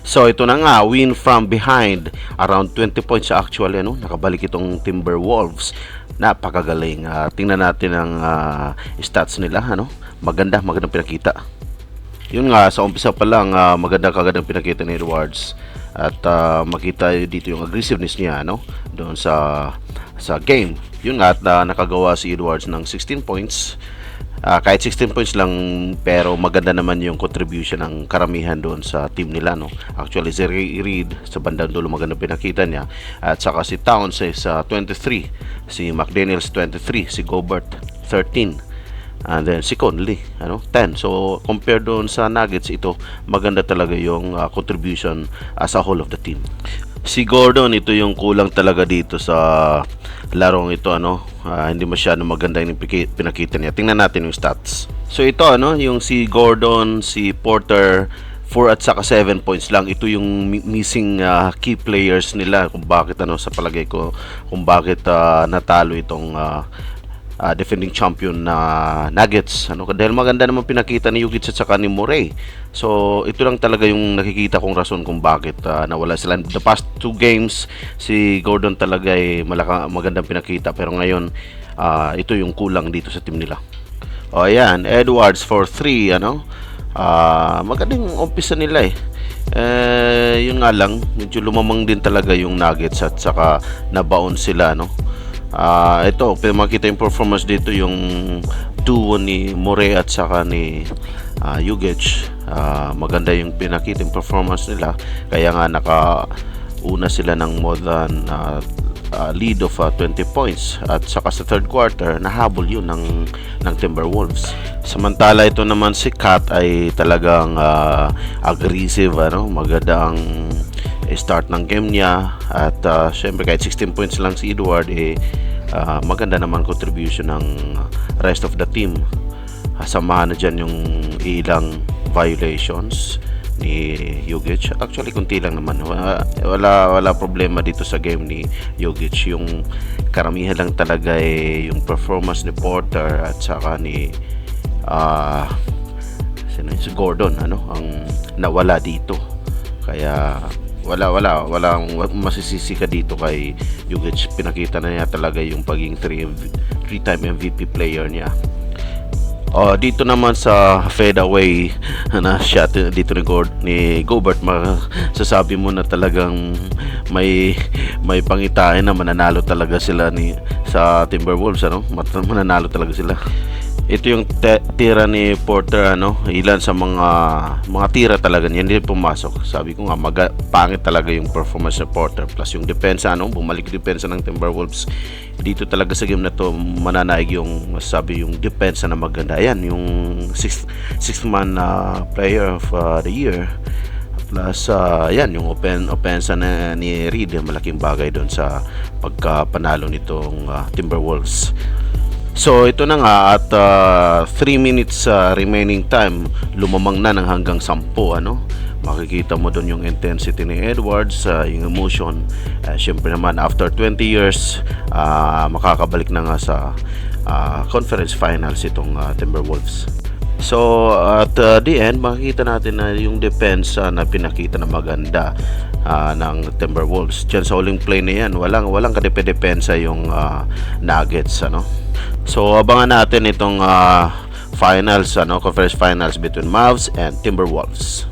So ito na nga, win from behind, around 20 points actually, ano, nakabalik itong Timberwolves. Napakagaling. Tingnan natin ang stats nila, ano. Magandang pinakita. Yun nga, sa umpisa pa lang, magandang pinakita ni Edwards. At makita dito yung aggressiveness niya, no, doon sa game. Yun nga, at nakagawa si Edwards ng 16 points. Kahit 16 points lang, pero maganda naman yung contribution ng karamihan doon sa team nila, no. Actually si Reed sa bandang dulo maganda pinakita niya, at saka si Towns sa 23, si McDaniels 23, si Gobert 13, and then si Conley 10. So compared doon sa Nuggets, ito maganda talaga yung contribution as a whole of the team. Si Gordon, ito yung kulang talaga dito sa larong ito, hindi masyado maganda yung pinakita niya. Tingnan natin yung stats. So ito, yung si Gordon, si Porter, 4 at saka 7 points lang. Ito yung missing key players nila kung bakit sa palagay ko kung bakit natalo itong defending champion na Nuggets, dahil maganda naman pinakita ni Jokic at saka ni Murray. So ito lang talaga yung nakikita kong rason kung bakit nawala sila. The past 2 games si Gordon talaga ay magandang pinakita, pero ngayon ito yung kulang dito sa team nila. O ayan, Edwards for 3, magandang umpisa nila yun nga lang, medyo lumamang din talaga yung Nuggets at saka nabaon sila, ito, makita yung performance dito, yung duo ni Murray at saka ni Jokic. Maganda yung pinakita yung performance nila, kaya nga nakauna sila ng more than lead of 20 points, at saka sa third quarter nahabol yun ng Timberwolves. Samantala ito naman si Cat ay talagang aggressive, maganda ang start ng game niya, at syempre kahit 16 points lang si Edward, maganda naman contribution ng rest of the team. Samahan na dyan yung ilang violations ni Jokic. Actually kunti lang naman, wala problema dito sa game ni Jokic. Yung karamihan lang talaga yung performance ni Porter at saka ni si Gordon, ang nawala dito. Kaya walang masisisi ka dito kay Jokic. Pinakita na niya talaga yung pagiging 3-time MVP player niya. Dito naman sa fadeaway na shot dito ni Gobert, masasabi mo na talagang may pangitain na mananalo talaga sila sa Timberwolves, mananalo talaga sila. Ito yung tira ni Porter, ilan sa mga tira talaga niya hindi pumasok. Sabi ko nga, pangit talaga yung performance ni Porter, plus yung depensa, bumalik yung depensa ng Timberwolves dito talaga sa game na to. Mananaig yung masasabi yung depensa na maganda. Ayan, yung sixth man player of the year, plus yan yung offensa na ni Reed, malaking bagay doon sa pagkapanalo nitong Timberwolves. So ito na nga, at 3 minutes remaining time, lumamang na ng hanggang 10, makikita mo doon yung intensity ni Edwards, yung emotion. Syempre naman after 20 years makakabalik na nga sa conference finals itong Timberwolves. So at the end, makikita natin na yung defense na pinakita na maganda ng Timberwolves. Diyan sa huling play na yan, walang kadepensa yung Nuggets, So abangan natin itong finals, conference finals between Mavs and Timberwolves.